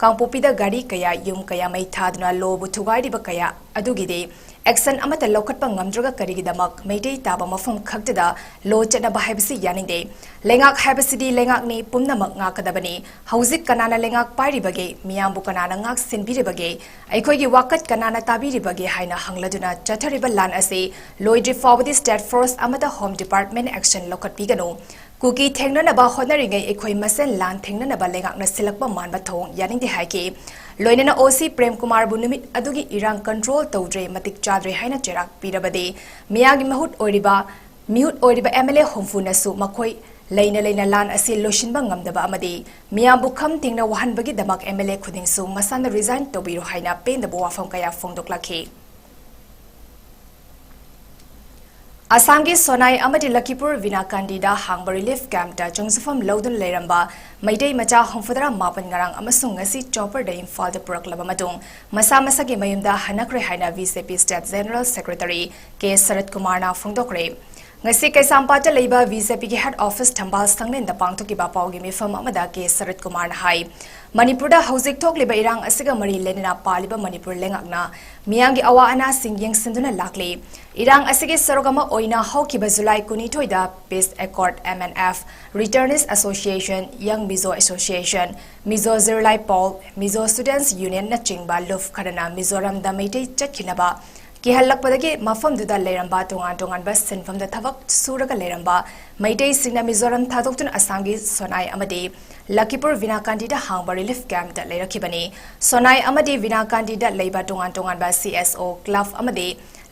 कांपोपीदा गाड़ी कया युम कया मई थादुना लोबु थुगाइरिबा कया अदुगिदे action अमता लौखटपा ngamdraga karigidamak meitei taba mafam khagtida lo chenaba haibisi yaninde lengak haibisidi lengak ni pumnamak ngakadabani hauzik kanana lengak pairibage miyambu kanana ngak sinbiribage aikoigi wakat kanana tabiribage haina hangladuna chathariba lan ase loidri forward state force amata home department action lokatpigano kuki thengnanaba honnaringai aikoi masen lan thengnanaba lengak na silakba manba thong yaninde haike लोइनेना ओसी Prem Kumar बुनुमित अदुगी इरांग control तौद्रे मतिक चाद्रे हाइना चेराक पीरबदे Miyagi मिहुट ओइरिबा MLA होमफुनसु मखोई लेना लान असी लोशिनबा ngamdaba amadi मियाबु खम थिंगना वहनबगी दमक MLA खुदिंगसु मसाना resign तोबिरो हाइना पेंदबो वाफम कया फोंदोक्लाखि असंगी सोनाई अमदी लखीपुर विनाकांडीदा हांग रिलीफ कैंप ता चंगसफम लौदुन लेरंबा मैदई मचा होमफुदरा मापन ngarang amasung ngasi chopper da imphal da puraklaba matung masa masagi mayumda hanakre haina VCP State General Secretary K Sarat Kumar na phongdokre ngasi kaisampata leiba VCP ki head office thambal sanglen da pangthoki ba pawgi mifam amada K Sarat Kumar na hai Manipur da hauzik thokliba irang asiga mari lenina paliba Manipur lengakna miyangi awa ana singyeng sinduna lakle irang asige sarogama oina hawkiba July 22 da Peace Accord MNF Returnist Association Young Mizo Association Mizo Zirlai Paul Mizo Students Union na chingba luf khadana Mizoram da meitei chakhinaba ki halakpadagi mafam duda leramba tongan bas sinfam da thabak suraga leramba meitei singna Mizoram thadoktun asangi sonai amadi Lakipur Vinakandi da hangba relief camp da lerakibani sonai amadi Vinakandi da leiba tongan ba CSO club amadi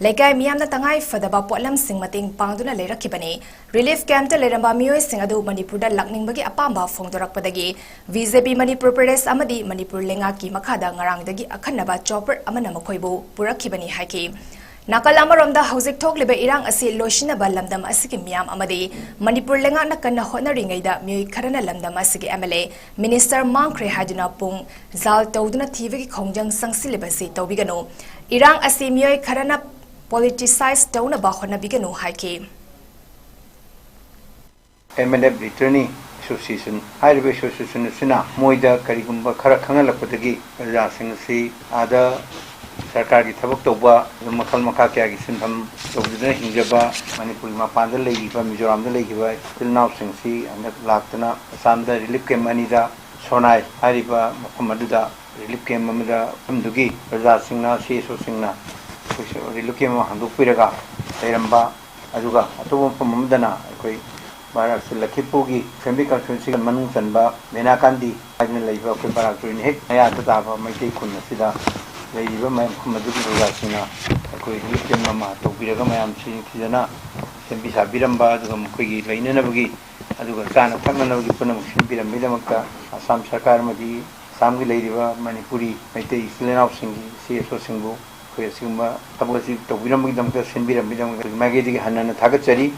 Lekai miyamna tangai fadaba potlam sing mating pangduna lerakibani relief camp ta leramba miyoi sing adu Manipur da lakningbagi apamba phongdorakpadagi VCP Manipur Pradesh amadi Manipur lenga ki makhada ngarangdagi akhanaba chopper amana makhoibu purakibani haiki Nakalamaromda hauzik thokliba irang asi loishinaba lamdam asigi miyam amadi Manipur lenga na kanna honaringaida miyoi kharana lamdam asigi MLA Minister Mangkre hajuna pung zal tawduna thivagi khongjang sangsilibasi tawbigano irang asi miyoi kharana politicize down about Honabigano Hike MLF Returning Association, Highway Association Sina, Moida, Karigumba, Karakangalapatagi, Rasinasi, Ada Sarkari Taboktoba, the Makal Makaki, Sinham, Hingaba, Manipur Mapanda Lady, Mizoram the Lake, till now Singsi, and the Latana, Sanda, Relief Manida, Sonai, Hariba, Makumaduda, Relief Mamada, Pumdugi, Razasingna, Sheso Singna. Looking at the Piraga, Ramba, Azuga, Atomo from Mudana, Barak Lakipugi, Family Conferencing Manunsanba, Menakandi, Agni Lava, Parak in Hick, Ayatava, Maki Kunasida, Lady Maduki Rasina, Look Mama, Topiraga, I am seeing Kizana, Sembisa Biramba, Mukui, Lainabagi, Azuga Sana, Tamanavi Punam, Shimpira Midamaka, Assam Sakarmadi, Samgi Ladiva, Manipuri, Mate, Silenau Singi, CSO Singo. Sima Tabasi to Wiram Senbira Magadi Hanana Tagachari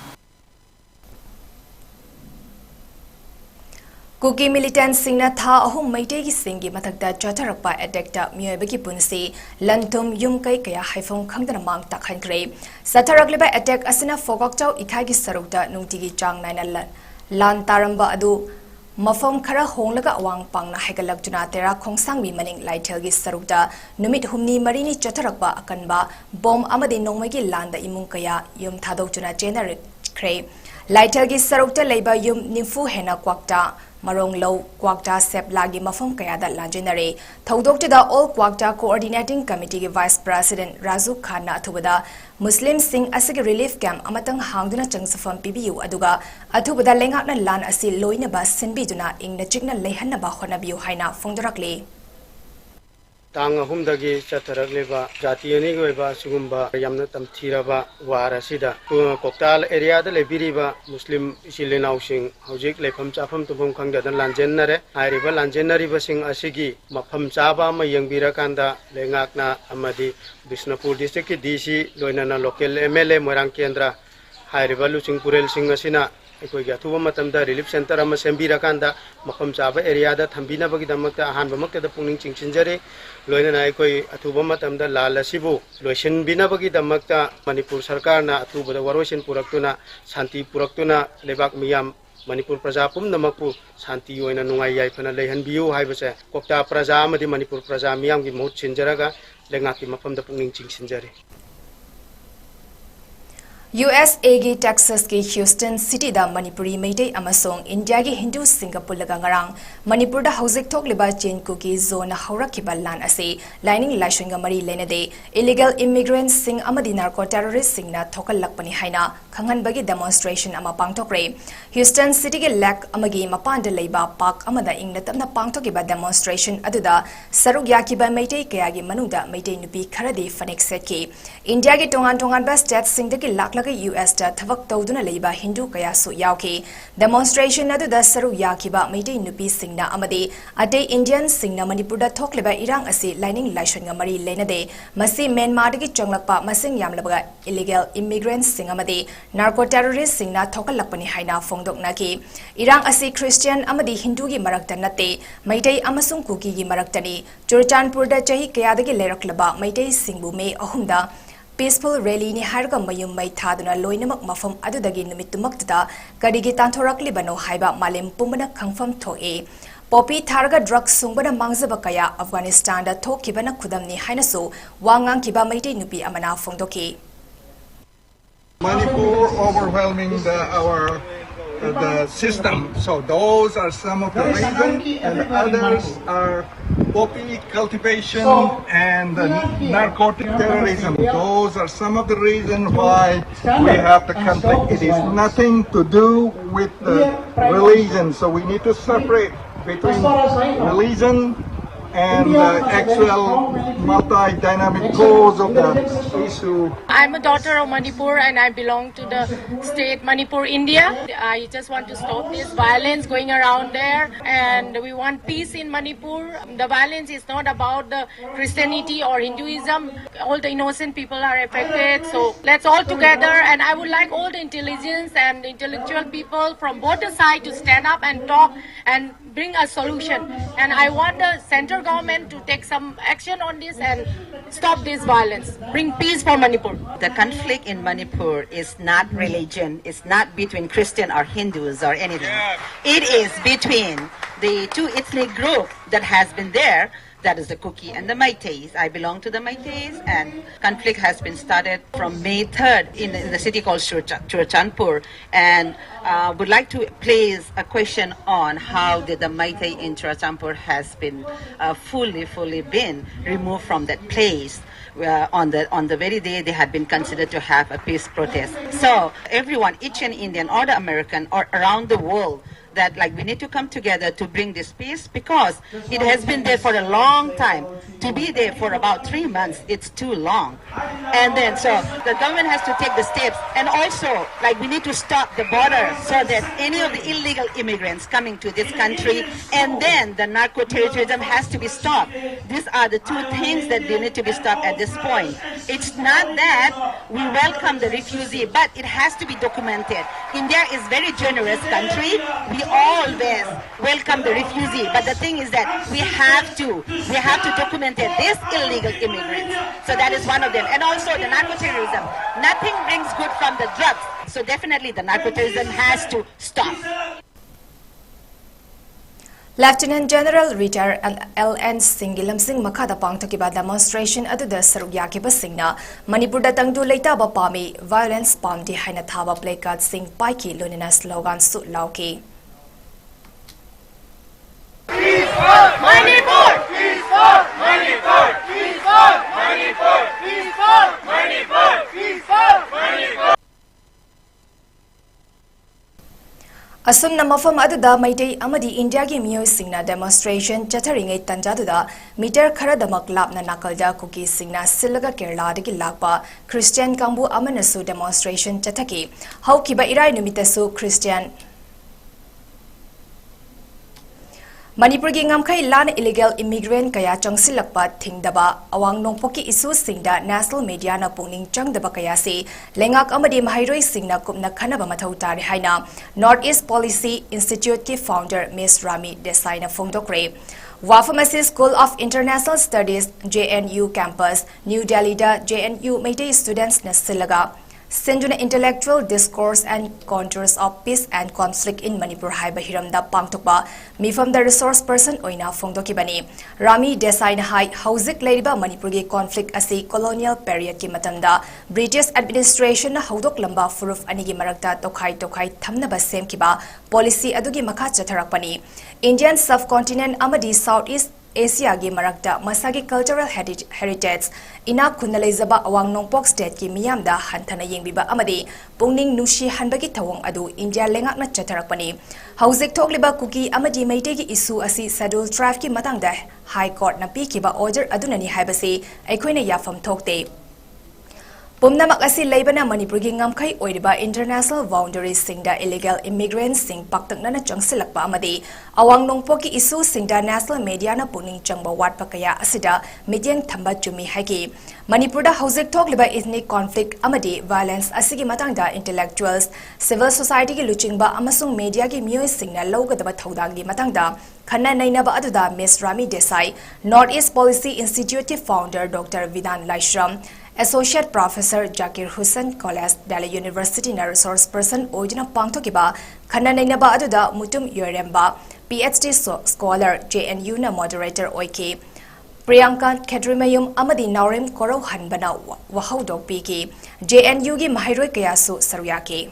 Kuki militant singna tha ahum maitegi singi mathakda chacharakpa adekta miyabagi punsi lantum yumkai kaya haifong khangdana mang takhankre satharakliba attack asina fogokchau ikhagi sarukta nungtigi chang naina lan taramba adu Mafam khara honglaga awang pangna haigalak juna tera khongsangmi maning laithelgi sarukta numit humni marini chatharakba akanba bom amadi nongmagi landa imung kaya yum thadok juna generate kre laithelgi sarukta leiba yum nimfu hena kwakta marong low kwakta sep lagi mafam kaya da lanjenare thodok da all kwakta coordinating committee vice president Razu Khan na athubada Muslim Singh asigi relief camp amatang hangduna changsafam PBU aduga athubada lengakna lan asi loina ba sinbiduna ingna chikna lehanna ba khonabiu haina phongdorakle Tang humdagi chataragleba jatiyani goiba sugumba yamna tamthiraba warasida koktal area da lebiriba muslim isilenau sing hojik lefam chafam tubum khangda dan lanjennare airiba lanjennari basing asigi mafam chaba ma yangbira kanda lengakna amadi Bishnupur district ki DC loinana local MLA Morang Kendra airiba Luchingpurel sing asina Koi gatuwa matamda relief center ama sembira kanda mafam chaba area da thambina bagi damakta ahanba makta da pungning chingchinjare loina na koi atuba matamda lala sibu loisin bina bagi damakta Manipur sarkar na atuba da waroisin puraktuna santi puraktuna lebak miyam Manipur Praja Pumnamapu Santi Yoina Nungai Yaipana Lehan Biu Haibase, Kokta Praja Madi Manipur Praja Miam Gimut Chinjaraga, Lengaki Mapam the Punging Chinjari. USA gi Texas ki Houston City da Manipuri Meitei amasong India gi Hindu Singapore laga ngarang Manipur da hauzik thok liba chain cookie zone haurakhiba lan ase lining laishinga mari lenade illegal immigrants sing amadi narco terrorists sing na thokal lakpani haina khangan bagi demonstration ama pangthokre Houston City gi lak amagi mapan da leiba park amada ingna tamna pangthokiba demonstration aduda saruk yakiba Meitei kaya gi manuda Meitei nupi kharadi fanek setki India gi tongan ba state sing da gi lak US da thavak tawduna leiba Hindu kaya su yauki demonstration adu da saru yakiba Meitei nupi singna amade ade Indian singna Manipur da thokleba irang asi lining laishon nga mari lenade masi Myanmar gi changlakpa masing yamlabaga illegal immigrants sing amade narco terrorists singna thokalakpani haina phongdokna ki irang asi Christian amadi Hindu gi marakta nate Meitei amasung kuki gi maraktani Churchanpur da chahi kaya dagi leraklaba Meitei singbu me ahumda peaceful rally ni harga mayum mai thaduna loinamak mafam adudagi numitumakta kadigi tanthorakli bano haiba malem pumbana khangfam thoe popi tharga drugs sungbana mangjaba kaya Afghanistan da thokibana khudamni hainasu wangang kiba Meitei nupi amana phongdoki Manipur overwhelming the system. So those are some of the reasons, and the others are poppy cultivation and narcotic terrorism. Those are some of the reasons why we have the conflict. It is nothing to do with the religion. So we need to separate between religion and the actual multi-dynamic cause of the issue. I'm a daughter of Manipur and I belong to the state Manipur, India. I just want to stop this violence going around there and we want peace in Manipur. The violence is not about the Christianity or Hinduism. All the innocent people are affected. So let's all together, and I would like all the intelligence and intellectual people from both the sides to stand up and talk and bring a solution. And I want the central government to take some action on this and stop this violence. Bring peace for Manipur. The conflict in Manipur is not religion. It's not between Christian or Hindus or anything. It is between the two ethnic groups that has been there. That is the Kuki and the Meiteis. I belong to the Meiteis, and conflict has been started from May 3rd in the city called Churchanpur. And would like to place a question on how did the Meitei in Churchanpur has been fully been removed from that place. On the very day they had been considered to have a peace protest. So everyone, each and Indian or the American or around the world, that like we need to come together to bring this peace, because it has been there for a long time. To be there for about 3 months, it's too long. And then so the government has to take the steps, and also like we need to stop the border so that any of the illegal immigrants coming to this country, and then the narco-terrorism has to be stopped. These are the two things that they need to be stopped at this point. It's not that we welcome the refugee, but it has to be documented. India is very generous country. We always welcome the refugee, but the thing is that we have to document this illegal immigrants. So that is one of them. And also the narco-terrorism. Nothing brings good from the drugs. So definitely the narco-terrorism has to stop. Lieutenant General Retired L.N. Singilam Singh Makada Pangtokiba demonstration aduda saruk yakiba singna Manipur da tangdu leitaba pami violence pamdi haina thaba placard sing paiki lunina slogan su lauki. Peace for Manipur! Peace for Manipur! Peace for Manipur! Peace for Manipur! Peace for Manipur! Asum na mafam aduda Meitei amadi India gi miyoi singna demonstration chataringai tanjaduda meter khara damak lapna nakalda kuki singna silaga Kerala dagi lakpa Christian kambu amanasu demonstration chataki haukiba irai numitasu Christian Manipur gi ngamkhai lan illegal immigrant kaya changsilakpa thingdaba awang nongpoki isu singda national media na pungning changdaba kaya se lengak amadi mahairoi singna kupna khanaba mathau tari haina North East Policy Institute ki founder Ms Rami Desai na phongdokre Wafamasi School of International Studies JNU campus New Delhi da JNU Meitei students na silaga Senduna Intellectual Discourse and Contours of Peace and Conflict in Manipur haiba hiramda pangthokba mifam the resource person oina phongdokibani Rami Desai na hai hauzik leiriba Manipur gi conflict asi colonial period ki matamda British administration na haudok lamba furuf ani gi marakta tokhai thamnaba semkiba policy adugi makha chatharakpani Indian subcontinent amadi Southeast Asia gi marakta masagi cultural heritage ina kunalezaba awang nongpok state ki miyamda hanthana yengbiba amadi pungning nushi hanbagi thawong adu India lengakna chatharakpani hauzik thokliba kuki amadi meite gi issue asi schedule tribe ki matangda high court na pikiba order adunani haibasi aikoina yafam thokte Pumnamak asi laibana Manipur gi ngamkhai oiriba international boundaries singda illegal immigrants sing paktakna na changsilakpa amadi awang nongpoki issue singda national media na puning changba watpa kaya asida midyang thamba chumi haiki Manipur da hauzik thokliba ethnic conflict amadi violence asigi matangda intellectuals civil society gi luchingba amasung media gi miyoi singna lawgadaba thodang gi matangda Khanna nainaba aduda Ms Rami Desai Northeast Policy Institute founder Dr Vidan Laishram Associate Professor Zakir Hussain College Delhi University na resource person Ojina Pangtokiba Khanna nainaba aduda Mutum Yoremba PhD scholar JNU na moderator Oiki Priyanka Kedrimayum Amadi Naurim Koro Hanbana Wahaudok Piki JNU gi Mahiroi Kayasu Saryaki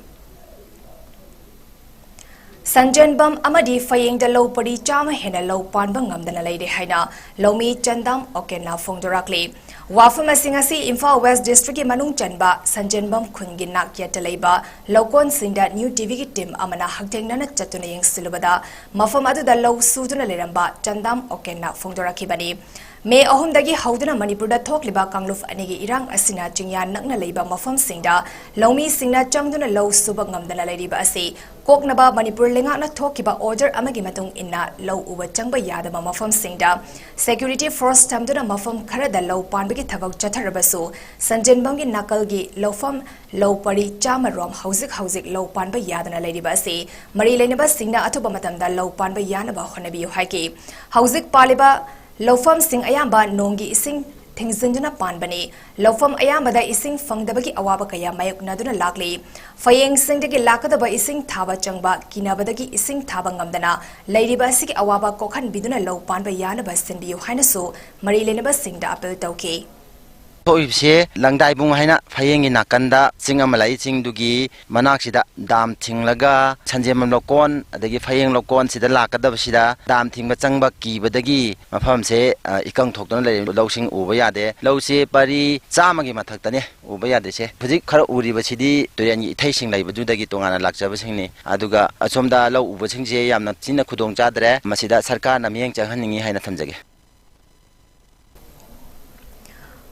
Sanjan Bam Amadi Faying the low padi chama hena low panbangam than a lady haina, Lomi Chandam Okena Fongdorakli. Wafama Singasi Imphal West District Manung Chanba, Sanjan Bam Kunginak Yataleba, Lokon Sinda New TV Tim Amana Haktangana Chatuning Silubada, Mafamadu the low Suduna Leramba, Chandam Okena Fongdorakibani. May Ohundagi Haudana Manipurda Tokliba Kangluf Anigi Irang Asina Jingyan Nagna Leba Mafam Singda, Lomi Singna Changduna Low Subangam than a lady Basi, Koknaba Manipur Lingana Tokiba order Amagimatung inna Low Uba Changba Yadama Mafam Singda, Security Force Tamduna Mafam Karada Low Panbiki Tavok Chatarabasu, Sanjan Bangi Nakalgi, Low Fam, Low Pari Chama Rom, Hauzik Low Panba Yadana Lady Basi, Marie Lenaba Singna Atubamatanda Low Panba Yanaba Honabi Haki, Hauzik Paliba. Lofam sing ayamba nongi ising thingzinjuna panbani lofam ayamba da ising fangdabagi awaba kaya mayuk naduna lakli fayeng singdagi lakadaba ising thaba changba kinabadagi ising thaba ngamdana lairiba asigi awaba kokhan biduna low panba yanaba sinbiyu hainasu marilenaba singda apel tawki Toibse langdai bung haina phayeng ina kanda singamalai singdugi manaksida dam thinglaga sanjemam lokon adagi phayeng lokon sida lakadab sida dam thingba changba kibadagi mafam se ikang thokdona le lawsing uba yade lawse pari chamagi mathaktane uba yade se phujik khara uriba sidi toyani ithai sing laibadudagi tongana lakjaba singni aduga asomda law uba singje yamna china khudong chadre masida sarkar na miyeng changhaningi haina thamjage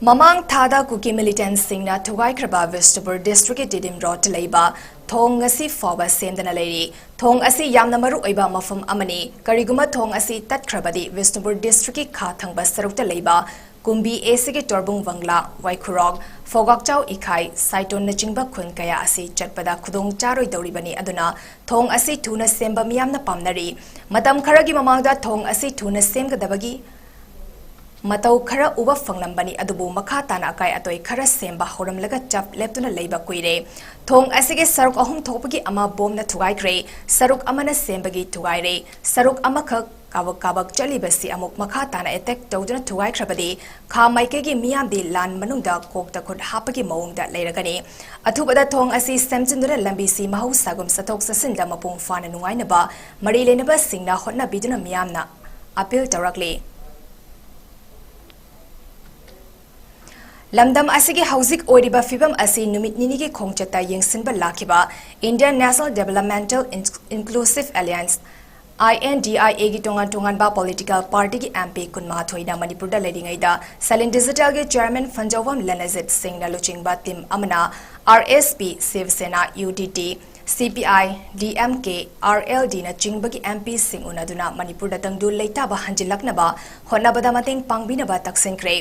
Mamang Thada Kuki militants singna Tugai Kraba Vegetable District Didim Rot Labor, Thong Asi Foba Semdana Lady, Thong Asi Yamnamaru Iba Mafum Amani, Kariguma Thong Asi Tat Krabadi, Vegetable District Katang Basarukta Labor, Kumbi Esigi Torbung Wangla, Waikurog, Fogak Chow Ikai, Saiton Nachingba Kun Kaya Asi, Chatpada Kudong Charo Doribani Aduna, Thong Asi Tuna Semba Miamna Pamnari, Madam Karagi Mamangda Thong Asi Tuna Semga Dabagi. Matau khara uba fanglambani adubu makha tana akai atoi khara semba horamlaga chap leptuna leiba kuire thong asige saruk ahum thopagi ama bomna thugai kre saruk amana sembagi thugai re saruk amakha kabak chalibasi amuk makha tana attack tawduna thugai khrabadi kha maike gi miyam di lan manungda kokta khut hapagi mawungda leiragani athubada thong asi semchindura lambi si mahu sagum sathok sasinda mapung fana nungaina ba mari lenaba singna hotna biduna miyamna appeal tarakli Lamdam asigi hauzik oiriba fibam asi numit nini ki khongchata yengsinba lakiba Indian National Developmental Inclusive Alliance INDIA gi tongan ba political party ki MP kunma thoina Manipur da ledingai da Salin Digital ge chairman Fanjawam Lanazit Singh na luchingba tim amana RSP Shiv Sena UDT CPI DMK RLD na chingbagi MP Singh unaduna Manipur da tangdu leita ba hanjilakna ba honabada mating pangbina ba taksenkre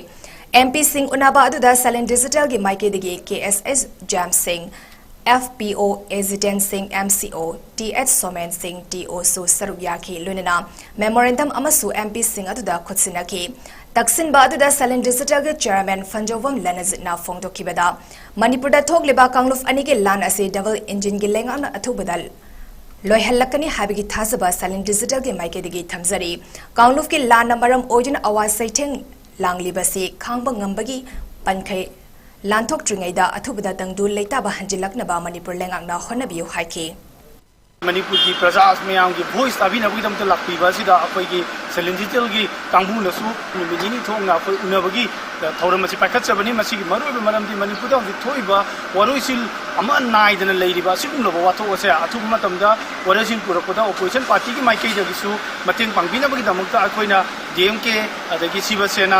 MP Singh Unaba Aduda Salin Digital gi Maike Digi KSS Jam Singh FPO Aziten Singh MCO TH Somen Singh TO Su Sarubyaki Lunana Memorandum Amasu MP Singh Aduda Kutsinaki तक्सिनबा अदुदा silent digital के chairman फंजोवम लनजितना फोंदोखिबदा मणिपुरदा थोकलिबा कांगलुफ अनि के लान असे डबल इंजिन के लेंगाना अथुबदा लोयहल्लकनी हाबिगी थाजबा सैलेंट डिजिटल के माइकेदिगी थमजरी कांगलुफ के लान मरम ओजन आवाज सैथेंग लांगलिबसे खांगबा ngambagi pankhai lanthok tringaida athubada dangdu leitaba hanjilaknaba manipur lengakna honabiu haiki Manipur की प्रजा में की वॉइस अभी नबी दम तो लापीबा सिदा अखोई की सेलेंजिटल की कांगबू नसु मिजिनी थोंगा अखोई उनबगी थौरम मसी पाखतबनी मसी मरुब मरमदी मणिपुर दा थोइबा वरोइसिल अमा नाइदन लेरिबा सिगुमलब वाथोसे अथुब मतमदा वरसिन पुरकदा ओपोजिशन पार्टी की माइकई दगिसु मतेंग पांगबिनबगी दमकता अखोइना डीएमके अदगी शिवसेना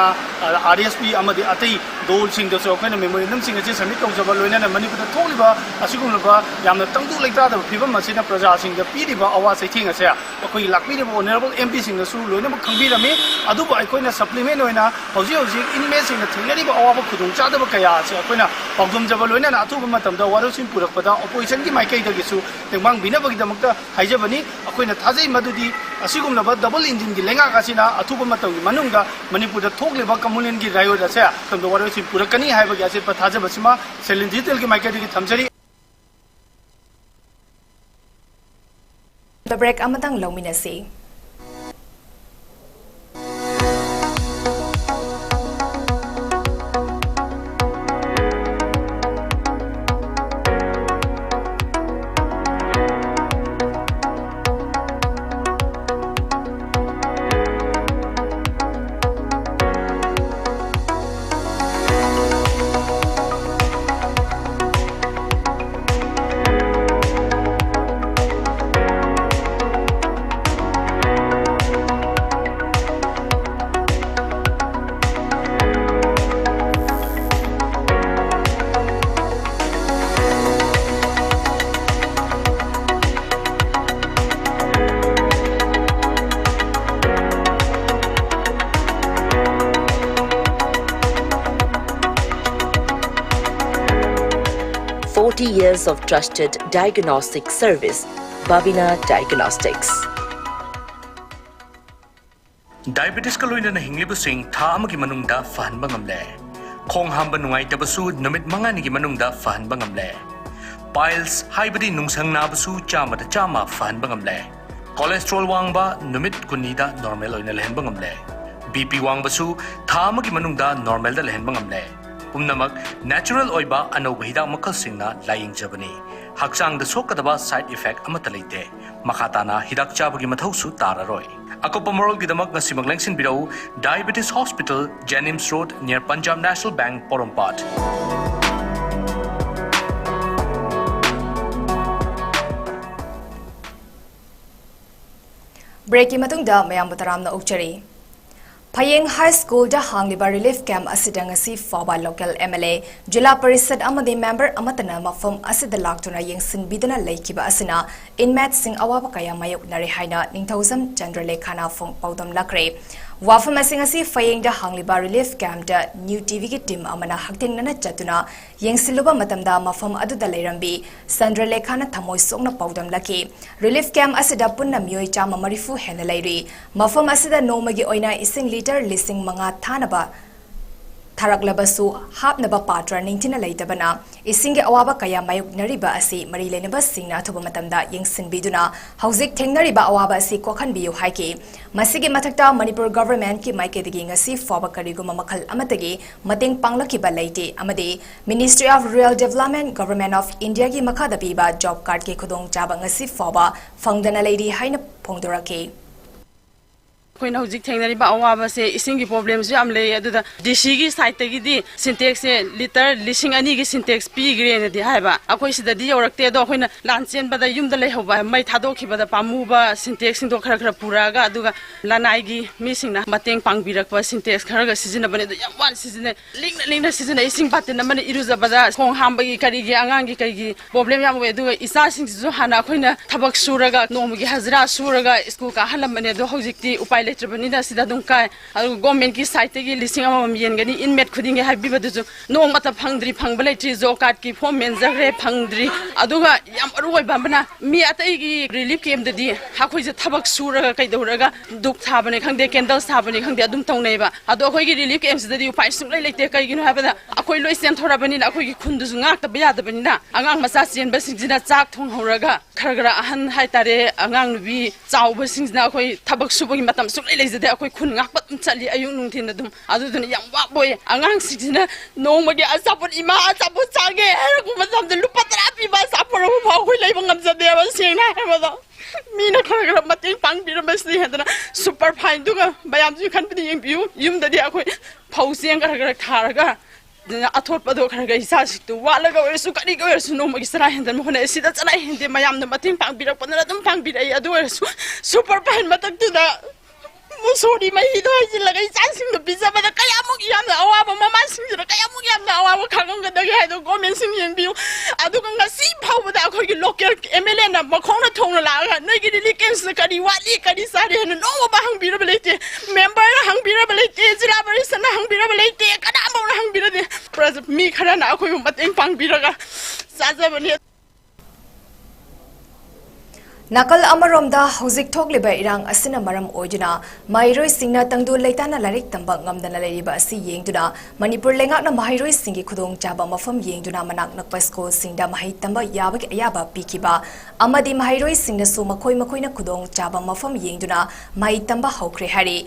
आरएसपी अमदि अतै दोल सिंग दसो अखोइना मेमोरेंडम सिंग जे सबमिट तौजबा लोइना मणिपुर दा थोलिबा असिगुमलब यामना तंगदु लेता द फिबम मसिना प्रजा सिंग पीरिबा आवाज सैथिंग असे अखोई लाक्मीब ऑनरेबल एमपी सिंग लोनम खंबीरमे अदुबा अखोइना सप्लीमेंट होइना हौजी हौजी इनमेट सिंग थेंगरिबा अवाब खुदुंग चादब कया से अखोइना पाउदमजब लोइना अथुब मतमदा वारोसिन पुरकपदा अपोजिशन की माइकई दगिसु तेंबांग बिनबगी दमकता हाइजबनी अखोइना थाजै मदुदी असिगुमलब डबल इंजिन की लेंगा कासिना अथुब मतमगी मनुंगा मणिपुर दा थोकलेबा कम्युनियन की रायोड असे तमदो वारोसिन पुरकनी हाइबगी असे थाजबसिमा सेलेंट डिजिटल की माइकई दगी थमजरी The break amatang lominasi. Years of trusted diagnostic service, Babina Diagnostics. Diabetes ka loina na hinglibusing tha amagi manungda fahanba ngamle. Khong hamba nungai tabasu numit manga nigi manungda fahanba ngamle. Piles haibadi nungsang nabasu chama da chama fahanba ngamle. Cholesterol wangba numit kunida normal oina lehenba ngamle. BP wangbasu tha amagi manungda normal da lehenba ngamle. Pumnamak natural oiba anoba hidang makalsingna laying jabani. Haksang da sokadaba side effect amata leite. Makatana hidak chabagi mathausu tararoi. Akopa moral gidamak na simaglengsin birau Diabetes Hospital, Jennings Road near Punjab National Bank, Porompat. Breaking matungda mayam butaramna ukchari. Payeng High School da hangliba relief camp asidang asi faba local MLA Jila Parisad amadi member amatana mafam asida laktuna yengsin bidana laikiba asina inmate sing awaba kaya mayok nari haina ningthausam Chandralekhana fong paudam lakre wafam asing asi Payeng da hangliba relief camp da newtv ki team amana hakting nana chatuna yengsiluba matamda mafam aduda leirambi Chandralekhana thamoi sokna paudam laki relief camp asida punna myoi chama marifu hena lairi mafam asida nomagi oina ising liter lising mga thanaba tharaklabasu hapnaba patra ningtina leitabana isinge awaba kaya mayuk nariba asi mari lenaba singna thoba matamda yengsin biduna hauzik thengnariba awaba asi kokhan biu haiki masigi mathakta Manipur government ki maike digi ngasi foba kariguma makhal amatagi mateng panglaki ba leite amade Ministry of Rural Development Government of India ki makhada biba job card ke khudong chaba ngasi foba fangdana leidi haina phongdorake कोइना हुजिक थेंगनरिबा अवाबसे इसिंगी problems याम ले अदुदा DC की side तगी दी सिंटेक्स से लिटर लिसिंग अनि की सिंटेक्स पीग्रे ने दी हाइबा अखोइ सिददी यौरक्ते दो अखोइना लानचेन बदा युमदा लेहौबा मै थादोखिबदा पामुबा सिंटेक्स सिंदो खरा खरा पुरागा अदुगा लानाइगी मिसिंगना मतेंग पांगबिरकबा सिंटेक्स खरागा सिजनबने दो याम वान सिजने लिंगना सिजने इसिंग बातेन मने इरुजबदा खोंग हामबगी करिगी आंगांगी करिगी प्रॉब्लम याम वे अदुगा इसा सिंग जो हाना अखोइना थबक सुरगा नोमगी हजरा सुरगा स्कूल का हलमने दो हौजिकती उपाय लेट्रबनिदा सिदा दुम काय अदु गवर्नमेंट की साइड तगी लिसिंग अमम येनगनी इनमेट खुदिंगे हाबिबदुजु नोंग मत फंगद्री फंगबले ट्री जो कार्ड की फॉर्म मेंजरे फंगद्री अदुगा याम अरुय बमना मी अतैगी रिलीफ केम ददी हाखोइजे थबक सुरगा कैदौरगा दुख थाबने खंगदे कैंडल थाबने खंगदे अदुम तौनेबा अदु अखोइगी रिलीफ केम सिददी उपाय सुंगलै लेते कैगिनो हाबदा अखोइ लोइ सेम थोराबनिना अखोइगी खुंदुजु ngak यादबनिना आंगांग मसा चेनबसिंगजिना चाक थोंहौरगा खरगरा अहन हाइतारे आंगांग नुबी चाउबसिंगजिना अखोइ थबक सुबगी मतम सुंगलै लेजदे अखोइ खुन ngakpat चली अयु नुंथिन अदुम अदुदुना याम वाबोय आंगांग सिंगजिना नोंमगे असापुट इमा असापुट चागे हेरगु मतमदे लुपा 10 पिबा सापुरु फाउ खै लैब ngamjadeba सेंगना हेबदा मीना खरगरा मतें पांगबिरमसनि हेदना सुपर फाइन दुगा बयामजु खनबदि यंबियु युमददि अखोइ फाउसेंग खरगरा थारगा अथोपदो खरगा हिसासितु वालगा ओरसु करी ओरसु नोमगी सरा हेंदन मोहने सिदा चला हेंदे मयामन मतें पांगबिरपन अदुम पांगबिरई अदु ओरसु सुपर फाइन मतकतुदा मुसोरी मही दो हिजिलगा इचासिंग बिजाबदा कयामुक यामना अवाबा ममासिंग कयामुक यामना अवाबा खगंगदगे हाइदो गवर्नमेंट सिंग यंबियु अदुगा ngasi फावबदा अखोगी लोकल एमएलए ना मखोंना थोंना लागा नोगी रिलीकेंस करी वाली करी सारे न नोबा हंगबिरब लेते मेंबर हंगबिरब लेते जिला परिषद हंगबिरब लेते कदामौना हंगबिरदे प्रज मी खराना अखोई मतें पांगबिरगा साजबनी Nakal amaromda hauzik thokliba irang asina maram oiduna mairoi singna tangdu leitana larik tamba ngamdana leriba asi yengduna Manipur lengakna mairoi singi khudong chaba mafam yengduna manak nakpa school singda mahai tamba yabak ayaba pikiba amadi mairoi singna su makoi makoina khudong chaba mafam yengduna mai tamba haukre hari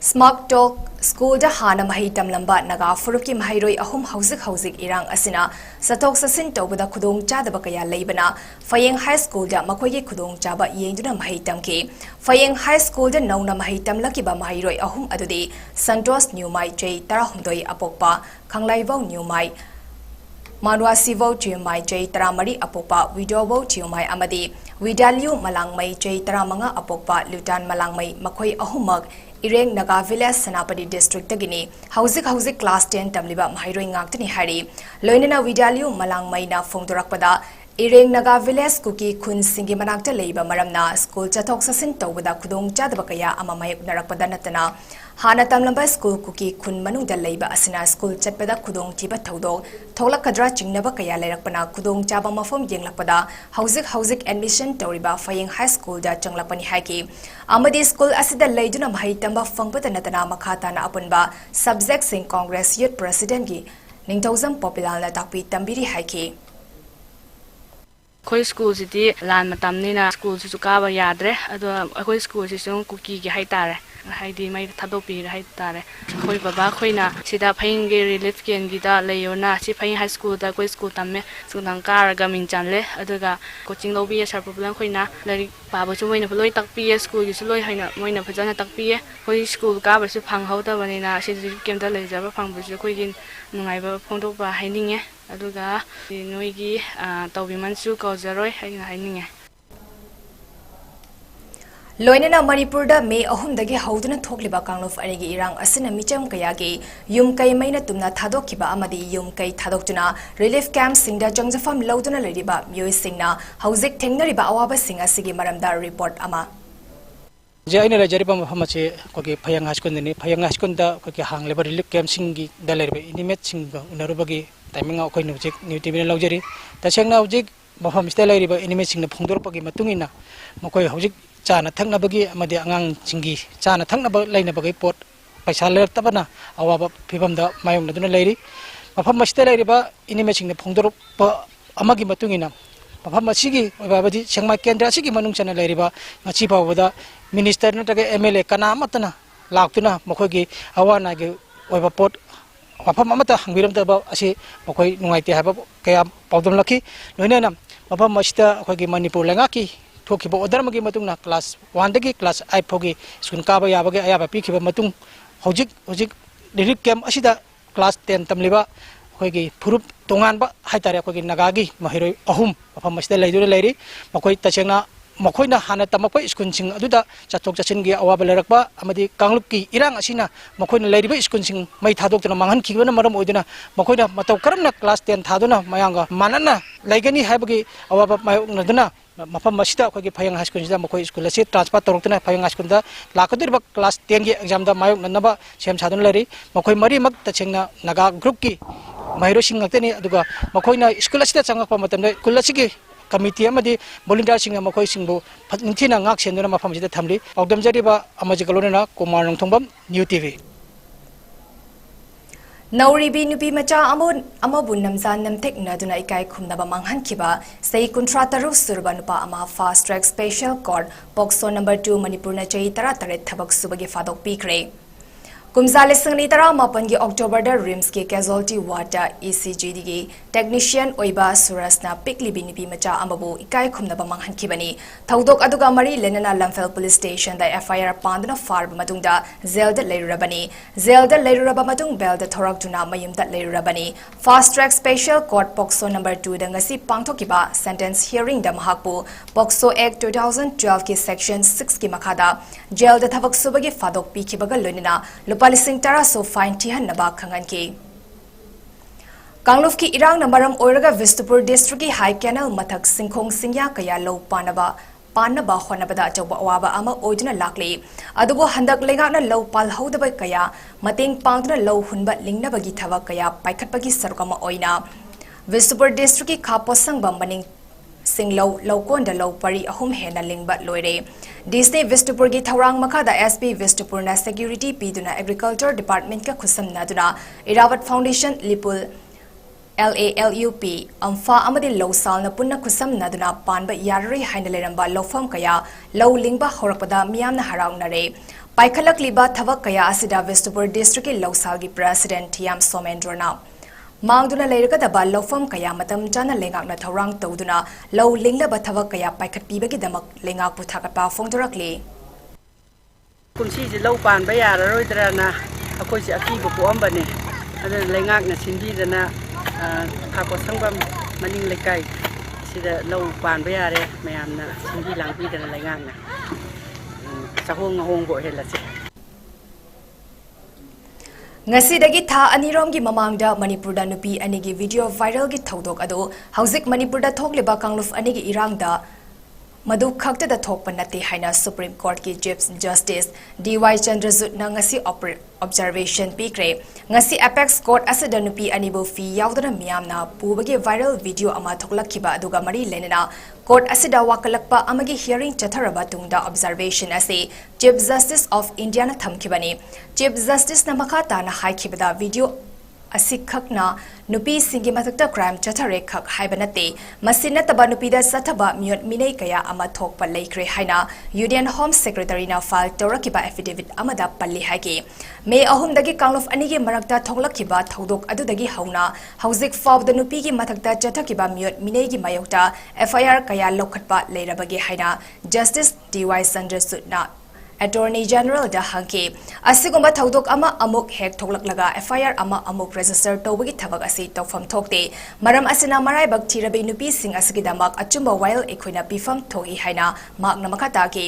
Smart Talk School da hana mahi tamlamba naga furuki mahairoi ahum hauzik irang asina satok sasin tawbada khudong chadaba kaya leibana Fayeng High School da makoigi khudong chaba yengduna mahi tamki Fayeng High School da nauna mahi tamlakiba mahairoi ahum adudi Santos Newmai J tarahumdoi apokpa Khanglaibo Newmai Manuasivo Chiumai J taramari apokpa Widowo Chiumai amadi Widalyu Malangmai J taramanga apokpa Lutan Malangmai makoi ahumak Ireng Naga Village Sanapati District Tagini Hauzik Class 10 Tamliba Mahairoi Ngaktani Hari Loinana Vidalyu Malangmai na Fongdorakpada Ireng Naga Village Kuki Kun Singi Manakta Leiba Maramna School Chatok Sasin Tawbada Kudong Chadabakaya Amamayuk Narakpada Natana Hana Tamlamba School Kuki Kun Manungda Leiba Asina School Chatpada Kudong Tiba Tawdog Tholak Kadra Chingnabakaya Lerakpana Kudong Chaba Mafom Yenglakpada Hauzik Admission Toriba Fayeng High School da Changlapani Haki Amadi School Asida Leiduna Mahai Tamba Fangpata Natana Makata na Apunba Subject Sing Congress Youth President Gi Ningtozam Popular na Takpi Tambiri Haki Koi school siti lan matamnina school su kaba yadre ado koi school si sung kuki gi haitare haidi mai thadopi haitare koi baba khoina sida phaing ge relief ken gi da layona si phaing high school da koi school tamme sunang kar ga min chanle aduga coaching lobi sar problem khoina lari pa ba chu moina loi takpi school gi su loi haina moina phajana takpi koi school ka ba su phang hau da banina si kem da lai jaba phang bu su koi gin nungai ba phongdo ba haininge aduga noigi tawbimansu kauzaroi haininge Loinana Manipur da May ahumdagi hauduna thokliba kangluf arigi irang asina micham kayagi yum kai maina tumna thadokiba amadi yum kai thadokjuna relief camp singda jongjafam lauduna leriba myoi singna hauzik thengnariba awaba singa sigi maramda report ama Jaina rajariba mafamache kogi phayang haskun da kogi hang lebar relief camp singi dalerbe inimet singa unarubagi timing akoi nujik newtv laujari tasengna hujik mafam steleriba inimet singna phongdorpagi matungina makoi hujik Chana thangna bagi amadi angang chingi chana thangna ba laina bagi pot paisa ler tabana awaba phibam da mayong naduna leiri mafam masta leiri ba inime chingna phongdor pa amagi matungina mafam masigi babadi sengma kendra sigi manung chana leiri ba ngachi bawada minister na taga MLA kana matana laktuna mokhogi awana ge oiba pot mafam amata hangbiram da ba asi mokoi nungaite haba kaya pawdom lakhi loinena mafam masta khogi Manipur lengaki Tokibo Odarmagi Matungna class 1 dagi class 8 fogi sun kaba yabage ayaba pikiba matung hojik relief camp asida class 10 tamliba khoigi phurup tongan ba haitare khoigi nagagi mahiroi ahum afam masda leidure leiri makoi tachengna makhoina hana tamakoi school sing aduda chatok chachin gi awaba lerakba amadi kanglup ki irang asina makhoina leiriba school sing mai thadok tuna mangan khibana maram oiduna makhoina matau karamna class 10 thaduna mayanga manana laigani haibagi awaba mayong naduna mafam masida akhoi phayang high school sida mokoi school asi transfer torokna phayang high school da lakodir class 10 gi exam da mayok nanaba sem sadun lari mokoi mari mak ta chengna naga group ki mahiro sing ngakte ni aduga mokoi na school asida changakpa matam da school asigi committee amadi volunteer singa mokoi singbu phatinthina ngak senduna mafam sida thamli audam jariba amaji kalona kumar nongthombam new tv Nauribi nupi macha amabun namzan namtek naduna ikai khumnaba manghankiba sei kuntra taru surba nupa ama fast track special court boxo number 2 manipur na chei tara tare thabak subagi fadok pikre kumzale singni tara mapan gi october da rims ki casualty ward ECG digi technician oiba surasna pikli binipi macha amabu ikai khumnaba manghankibani thaudok aduga mari lenana lamfel police station da FIR pandana farb matungda zelda leiruraba matung belda thorak tuna mayum da leirurabani fast track special court boxo number 2 da ngasi pangthokiba sentence hearing da mahakpu boxo act 2012 ki section 6 ki makhada jail da thabak subagi fadok pikibaga loinina Palising tara so fine tihan naba khangan ki Kangluf ki irang namaram oiraga Vistupur district ki high canal mathak singkhong singya kaya low panaba khonabada chawba waba ama oiduna lakli adugo handak lenga na low pal hodaba kaya mating pangduna low hunba lingnabagi thawa kaya paikhatpagi sarukama oina Vistupur district ki khaposang bambaning Singlow Lokon da low pari ahum hena lingba loire Disney Vistupur gi thawrang makha da SP Vistupur na security piduna agriculture department ka khusam naduna Irawat Foundation Lipul LALUP amfa amadi low sal na punna khusam naduna panba yarri haina leramba lofam kaya low lingba horakpada miyamna haraunare paikhalak liba thawak kaya asida Vistupur district ki low sal gi president Thiam Somendrona Mangduna leirka da bal lofam kaya matam jana lengak na thorang tawduna low lingla bathawa kaya paikhat pibagi damak lengak puthakat pa phongdorakli Kunsi ji low pan ba yararoidrana akoi si akibu ko ambane ada lengak na sindi dana khako sangbam maning lekai sida low pan ba yare mayamna sindi langpi dana lengak na sahong ngong bo helase Ngasi dagi tha anirom gi mamangda Manipur da nupi anigi video viral gi thodok ado hauzik Manipur da thokleba kangluf anigi irangda madu khakta da thokpa nate haina Supreme Court ki Chief Justice DY Chandrasut na ngasi observation pikre ngasi apex court asada nupi anibo fi yaudana miyamna pubagi viral video ama thoklakhiba aduga mari lenena court asida wakalakpa amagi hearing chatharaba tungda observation ase Chief Justice of India na thamkhibani Chief Justice na makhata na haikibada video asikhakna nupi singi mathakta crime chathare khak haibanate masina taba nupi da sathaba miot minei kaya ama thokpa leikre haina Union Home Secretary na file torakiba affidavit amada palli hagi May ahum dagi kangluf anigi marakta thoklakiba thodok adudagi hauna hauzik faw da nupi gi mathakta chathakiba miot minei gi mayokta FIR kaya lokhatpa leirabagi haina Justice DY Chandrasut na Attorney General da hangke asigumba thodok ama amuk hek thoklaklaga FIR ama amuk register tobagi thabak asi tawfam thokte maram asina marai bak thirabe nupi sing asigidamak achumba while ekhoina pifam thogi haina mak namakata ke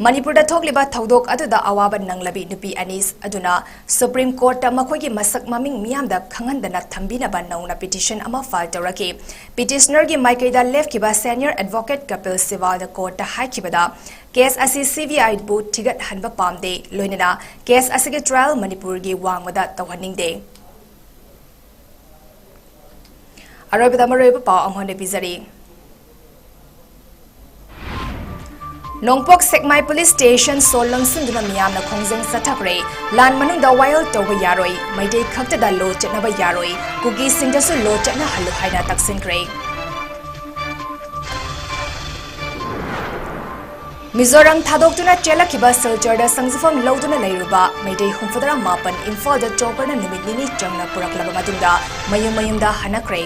Manipur da thokliba thodok aduda awaba nanglabi nupi anis aduna Supreme Court ta makhogi masak maming miyam da khangandana thambina ba nauna petition ama file tawrake petitioner gi maikaida left kiba senior advocate Kapil Siwal da court ta haikibada Case asi CVI bu tigat hanba pamde loinana case asige trial Manipur gi wangmada tawhaningde Arabada maroiba pa amhone bizari Nongpok Sekmai Police Station Solong Sinduna Miyam na Khongjeng Sathakre Lan Manung da Wild Toba Yaroi Maidei Khakta da Lo Chatnaba Yaroi Kuki Singdasu Lo Chatna Halu Haina Taksinkrei Mizoram Thadokuna Chelakiba Silchar da Sangzifam Loduna Leiruba Maidei Humfadara Mapan Info da Chopper na Numidini Changna Puraklaba Matunda Mayum da Hanakre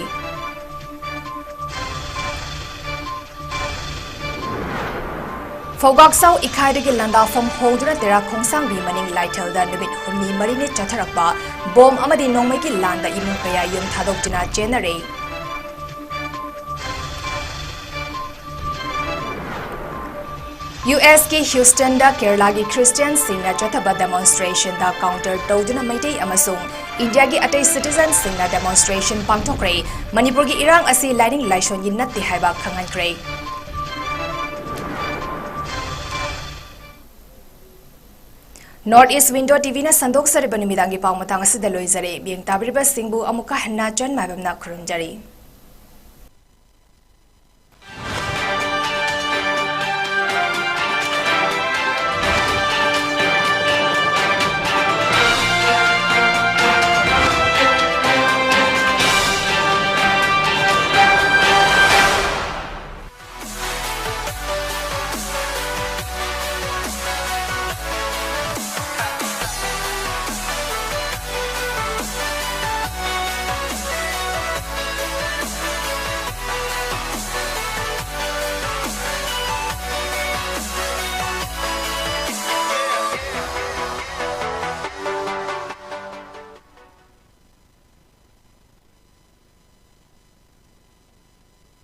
Fogaksau Ikaidagi Landa from Hodra Tera Kongsang Bi Maning Lightel da Numid Humni Marine Chatharakba Bom Amadi Nongmaki Landa Imukaya Yum Thadokuna Generate US ki Houston da Kerala ki Christian singna chathaba demonstration da counter tawduna maitei amasung India ki atai citizen singna demonstration pangthokre Manipur ki irang asi lining laishon yin natti haiba khangan kre North East Window TV na sandok sa riba numidangi pang matang asida loizare biyang tabiriba singbu amuka hana John MAIBAM na kurumjari.